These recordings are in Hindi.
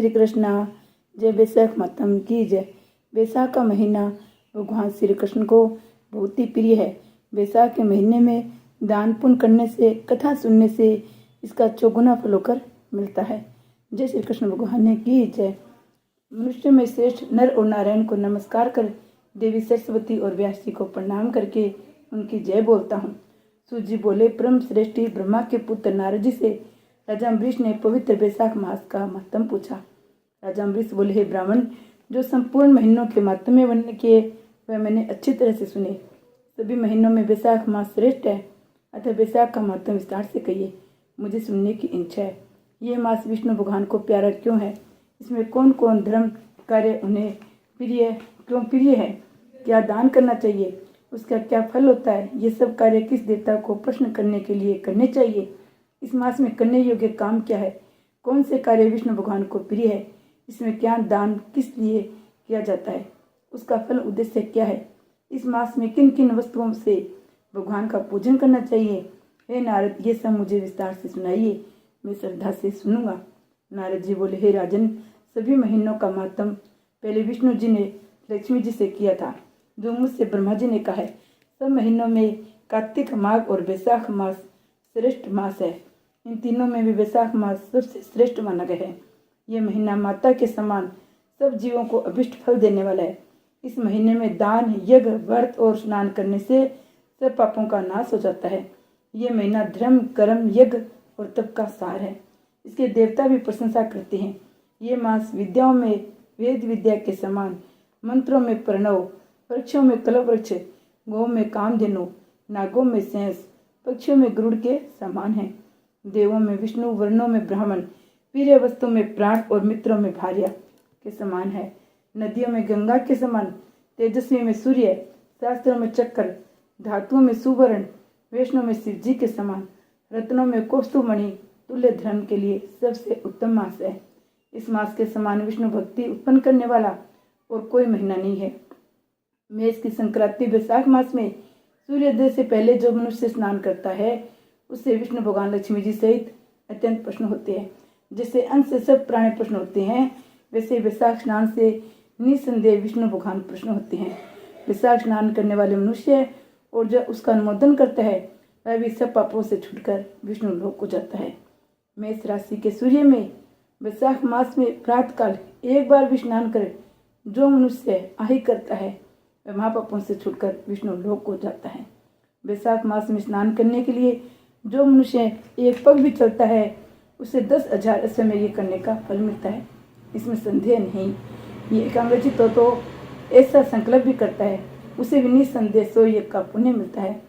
श्री कृष्णा। जय वैशाख मातम की जय। वैशाख का महीना भगवान श्री कृष्ण को बहुत ही प्रिय है। वैशाख के महीने में दान पुण्य करने से, कथा सुनने से इसका चौगुना फल होकर मिलता है। जय श्री कृष्ण भगवान ने की जय। मनुष्य में श्रेष्ठ नर और नारायण को नमस्कार कर देवी सरस्वती और व्यास जी को प्रणाम करके उनकी जय बोलता हूँ। सूत जी बोले, परम श्रेष्ठी ब्रह्मा के पुत्र नारद जी से राजा अम्बरीश ने पवित्र वैशाख मास का महत्व पूछा। राजा अम्बरीश बोले, हे ब्राह्मण, जो संपूर्ण महीनों के महत्व वर्णन किए वह मैंने अच्छी तरह से सुने। सभी महीनों में वैशाख मास श्रेष्ठ है, अतः वैशाख का महत्व विस्तार से कहिए, मुझे सुनने की इच्छा है। यह मास विष्णु भगवान को प्यारा क्यों है? इसमें कौन कौन धर्म कार्य उन्हें क्यों प्रिय है? क्या दान करना चाहिए? उसका क्या फल होता है? ये सब कार्य किस देवता को प्रश्न करने के लिए करने चाहिए? इस मास में करने योग्य काम क्या है? कौन से कार्य विष्णु भगवान को प्रिय है? इसमें क्या दान किस लिए किया जाता है? उसका फल उद्देश्य क्या है? इस मास में किन किन वस्तुओं से भगवान का पूजन करना चाहिए? हे नारद, ये सब मुझे विस्तार से सुनाइए, मैं श्रद्धा से सुनूंगा। नारद जी बोले, हे राजन, सभी महीनों का महत्व पहले विष्णु जी ने लक्ष्मी जी से किया था, जो मुझसे ब्रह्मा जी ने कहा है। सब महीनों में कार्तिक, माघ और वैशाख मास श्रेष्ठ मास है। इन तीनों में भी वैशाख मास सबसे श्रेष्ठ माना गया है। यह महीना माता के समान सब जीवों को अभिष्ट फल देने वाला है। इस महीने में दान, यज्ञ, व्रत और स्नान करने से सब पापों का नाश हो जाता है। यह महीना धर्म, कर्म, यज्ञ और तप का सार है। इसके देवता भी प्रशंसा करते हैं। ये मास विद्याओं में वेद विद्या के समान, मंत्रों में प्रणव, वृक्षों में कल्पवृक्ष, गौ में कामधेनु, नागों में सेंस, पक्षियों में गरुड़ के समान है। देवों में विष्णु, वर्णों में ब्राह्मण, प्रिय वस्तु में प्राण और मित्रों में भार्या के समान है। नदियों में गंगा के समान, तेजस्वी में सूर्य, शास्त्रों में चक्र, धातुओं में सुवर्ण, वैष्णव में शिव जी के समान, रत्नों में कौस्तुभमणि, तुल्य धर्म के लिए सबसे उत्तम मास है। इस मास के समान विष्णु भक्ति उत्पन्न करने वाला और कोई महीना नहीं है। मेष की संक्रांति वैशाख मास में सूर्योदय से पहले जो मनुष्य स्नान करता है उससे विष्णु भगवान लक्ष्मी जी सहित अत्यंत प्रसन्न होते हैं। जैसे अंश से सब प्राणी प्रसन्न होते हैं, वैसे वैशाख स्नान से निसंदेह विष्णु भगवान प्रसन्न होते हैं। वैशाख स्नान करने वाले मनुष्य और जो उसका अनुमोदन करता है वह भी सब पापों से छूटकर विष्णु लोक को जाता है। मेष राशि के सूर्य में वैशाख मास में प्रातःकाल एक बार भी स्नान कर जो मनुष्य आही करता है वह महापापों से छूटकर विष्णु लोक को जाता है। वैशाख मास में स्नान करने के लिए जो मनुष्य एक पग भी चलता है उसे 10,000 अश्वमेध करने का फल मिलता है, इसमें संदेह नहीं। ये एकाग्रचित्त तो ऐसा संकल्प भी करता है उसे भी निसंदेह 100 यज्ञ का पुण्य मिलता है।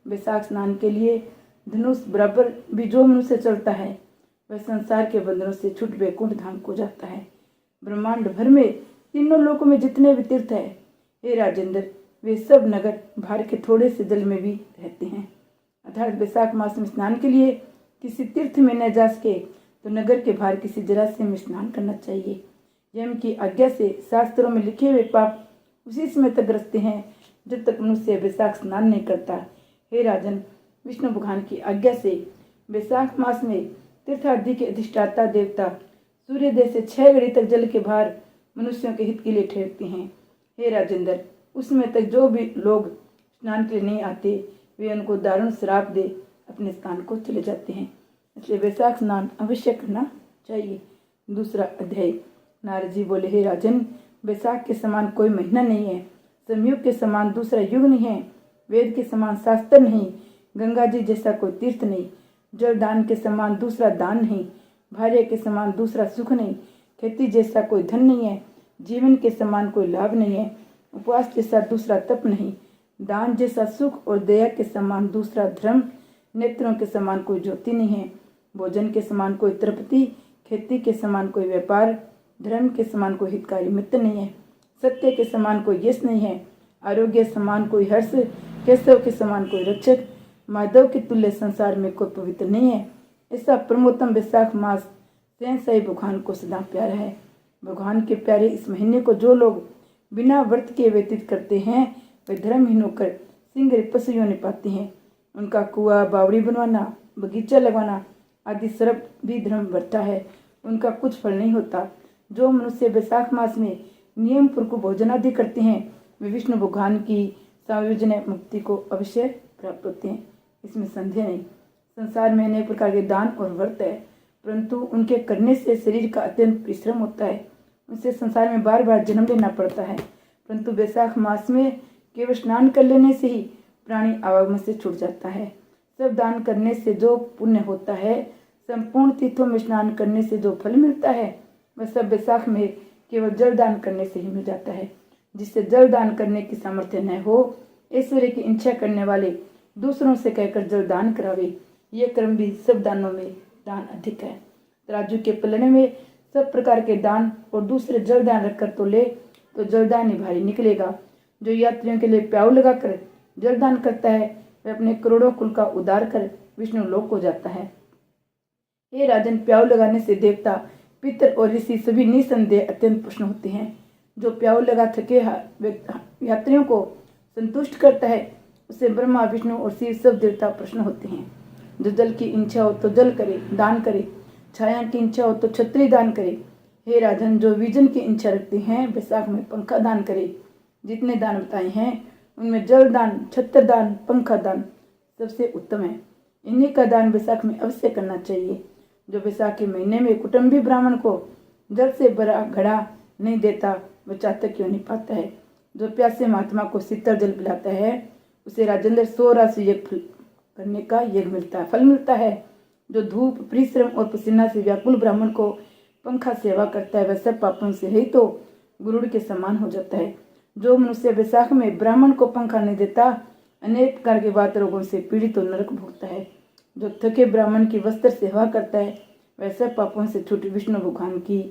वैशाख स्नान के लिए धनुष बराबर भी जो मनुष्य चलता है वह संसार के बंधनों से छूट वैकुंठ धाम को जाता है। ब्रह्मांड भर में तीनों लोकों में जितने भी तीर्थ है, हे राजेंद्र, वे सब नगर भार के थोड़े से जल में भी रहते हैं। अर्थात वैशाख मास में स्नान के लिए किसी तीर्थ में न जा सके तो नगर के बाहर किसी जलाशय में स्नान करना चाहिए। यम की आज्ञा से शास्त्रों में लिखे हुए पाप उसी समय तक ग्रसते हैं जब तक मनुष्य वैशाख स्नान नहीं करता। हे राजन, विष्णु भगवान की आज्ञा से वैशाख मास में तीर्थादि के अधिष्ठाता देवता सूर्योदय से 6 घड़ी तक जल के बाहर मनुष्यों के हित के लिए ठहरते हैं। हे राजेंद्र, उस समय तक जो भी लोग स्नान के लिए नहीं आते वे उनको दारुण श्राप दे अपने स्थान को चले जाते हैं। इसलिए वैशाख स्नान अवश्य करना चाहिए। दूसरा अध्याय। नारद जी बोले, हे राजन, वैशाख के समान कोई महीना नहीं है, संयुग के समान दूसरा युग नहीं है, वेद के समान शास्त्र नहीं, गंगा जी जैसा कोई तीर्थ नहीं, जल दान के समान दूसरा दान नहीं, भार्य के समान दूसरा सुख नहीं, खेती जैसा कोई धन नहीं है, जीवन के समान कोई लाभ नहीं है, उपवास जैसा दूसरा तप नहीं, दान जैसा सुख और दया के समान दूसरा धर्म, नेत्रों के समान कोई ज्योति नहीं है, भोजन के समान कोई तृप्ति, खेती के समान कोई व्यापार, धर्म के समान कोई हितकारी मित्र नहीं है, सत्य के समान कोई यश नहीं है, आरोग्य समान कोई हर्ष, केशव के समान कोई रक्षक, माधव के तुल्य संसार में कोई पवित्र नहीं है। ऐसा परमोत्तम वैशाख मास सहसा भगवान को सदा प्यारा है। भगवान के प्यारे इस महीने को जो लोग बिना व्रत के व्यतीत करते हैं वे धर्महीन होकर सिंह पशु योनि पाते हैं। उनका कुआं, बावड़ी बनवाना, बगीचा लगवाना आदि सर्व भी धर्म बढ़ता है, उनका कुछ फल नहीं होता। जो मनुष्य वैशाख मास में नियम पूर्वक भोजन आदि करते हैं वे विष्णु भगवान की सायुज्य मुक्ति को अवश्य प्राप्त होते हैं, इसमें संदेह नहीं। संसार में अनेक प्रकार के दान और व्रत है, परंतु उनके करने से शरीर का अत्यंत परिश्रम होता है, उनसे संसार में बार बार जन्म लेना पड़ता है। परंतु वैशाख मास में केवल स्नान कर लेने से ही प्राणी आवागमन से छूट जाता है। सब दान करने से जो पुण्य होता है, संपूर्ण तीर्थों में स्नान करने से जो फल मिलता है, वह सब वैशाख में केवल जल दान करने से ही मिल जाता है। जिससे जल दान करने की सामर्थ्य न हो, ऐश्वर्य की इच्छा करने वाले दूसरों से कहकर जल दान करावे, ये क्रम भी सब दानों में दान अधिक है। तराजू के पलड़े में सब प्रकार के दान और दूसरे जल दान रखकर तो ले तो जलदान ही भारी निकलेगा। जो यात्रियों के लिए प्याऊ लगाकर जलदान करता है वह अपने करोड़ों कुल का उद्धार कर विष्णु लोक को जाता है। हे राजन, प्याऊ लगाने से देवता, पितर और ऋषि सभी निसंदेह अत्यंत प्रसन्न होते हैं। जो प्याऊ लगा थके यात्रियों को संतुष्ट करता है उसे ब्रह्मा, विष्णु और शिव सब देवता प्रसन्न होते हैं। जो जल की इच्छा हो तो जल करे, दान करे, छाया की इच्छा हो तो छतरी दान करे। हे राजन, जो विजन की इच्छा रखते हैं वैशाख में पंखा दान करे। जितने दान बताए हैं उनमें जल दान, छत्र दान, पंखा दान सबसे उत्तम है। इन्हीं का दान वैशाख में अवश्य करना चाहिए। जो वैशाख के महीने में कुटुंबी ब्राह्मण को जल से भरा घड़ा नहीं देता वह चातक क्यों नहीं पाता है। जो प्यासे महात्मा को शीतल जल पिलाता है उसे राजेंद्र 100 राशि यज्ञ करने का फल मिलता है। जो धूप, परिश्रम और पसीना से व्याकुल ब्राह्मण को पंखा सेवा करता है वह सब पापों से ही तो गुरुड़ के समान हो जाता है। जो मनुष्य वैशाख में ब्राह्मण को पंखा नहीं देता अनेक प्रकार के वात रोगों से पीड़ित और नरक भोगता है। जो थके ब्राह्मण की वस्त्र सेवा करता है वह सब पापों से छूट विष्णु भगवान की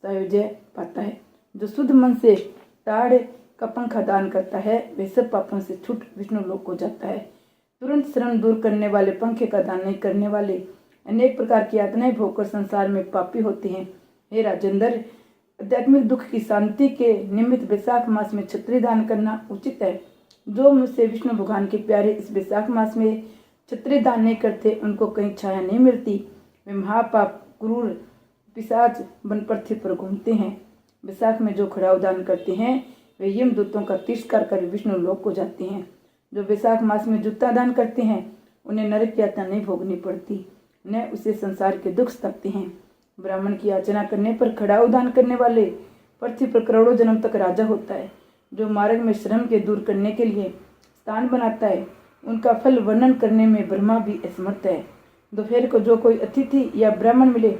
सायुज्य पाता है। जो शुद्ध मन से ताड़ का पंखा दान करता है वह सब पापों से छूट विष्णु लोक को जाता है। तुरंत श्रम दूर करने वाले पंखे का दान नहीं करने वाले अनेक प्रकार की यातनाएं भोगकर संसार में पापी होते हैं। हे राजेंद्र, आध्यात्मिक दुख की शांति के निमित्त वैशाख मास में छत्री दान करना उचित है। जो मुझसे विष्णु भगवान के प्यारे इस वैशाख मास में छत्री दान नहीं करते उनको कहीं छाया नहीं मिलती। वे महापाप, क्रूर, पिशाच बन पृथ्वी पर घूमते हैं। वैशाख में जो खड़ाऊ दान करते हैं वे यमदूतों का तिरस्कार कर विष्णु लोक को जाते हैं। जो वैशाख मास में जूता दान करते हैं उन्हें नरक यातना नहीं भोगनी पड़ती, न उसे संसार के दुख सताते हैं। ब्राह्मण की याचना करने पर खड़ाऊ दान करने वाले पृथ्वी पर करोड़ों जन्म तक राजा होता है। जो मार्ग में श्रम के दूर करने के लिए स्थान बनाता है उनका फल वर्णन करने में ब्रह्मा भी असमर्थ है। दोपहर को जो कोई अतिथि या ब्राह्मण मिले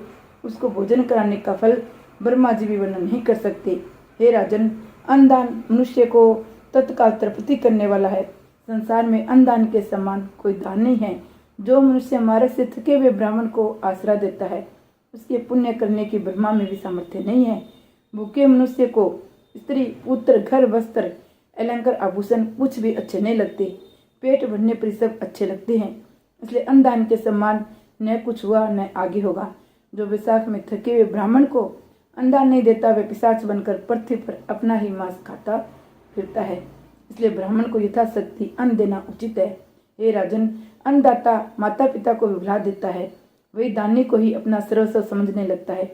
उसको भोजन कराने का फल ब्रह्मा जी भी वर्णन नहीं कर सकते। हे राजन, अन्नदान मनुष्य को तत्काल तृप्ति करने वाला है। संसार में अन्नदान के समान कोई दान नहीं है। जो मनुष्य मार्ग से थके हुए ब्राह्मण को आश्रय देता है उसके पुण्य करने की ब्रह्मा में भी सामर्थ्य नहीं है। भूखे मनुष्य को स्त्री, पुत्र, घर, वस्त्र, अलंकार, आभूषण कुछ भी अच्छे नहीं लगते। पेट भरने पर सब अच्छे लगते हैं। इसलिए अन्नदान के समान न कुछ हुआ न आगे होगा। जो वैशाख में थके हुए ब्राह्मण को अन्नदान नहीं देता वे पिशाच बनकर पृथ्वी पर अपना ही मांस खाता फिरता है। इसलिए ब्राह्मण को यथाशक्ति अन्न देना उचित है। हे राजन, अन्नदाता माता पिता को विभुला देता है, वही दानी को ही अपना सर्वस्व समझने लगता है।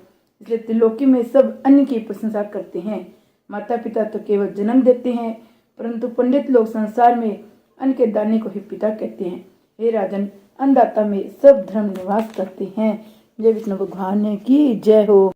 इसलिए त्रिलोकी में सब अन्न की प्रशंसा करते हैं। माता पिता तो केवल जन्म देते हैं, परंतु पंडित लोग संसार में अन्न के दानी को ही पिता कहते हैं। हे राजन, अन्नदाता में सब धर्म निवास करते हैं। जय विष्णु भगवान की जय हो।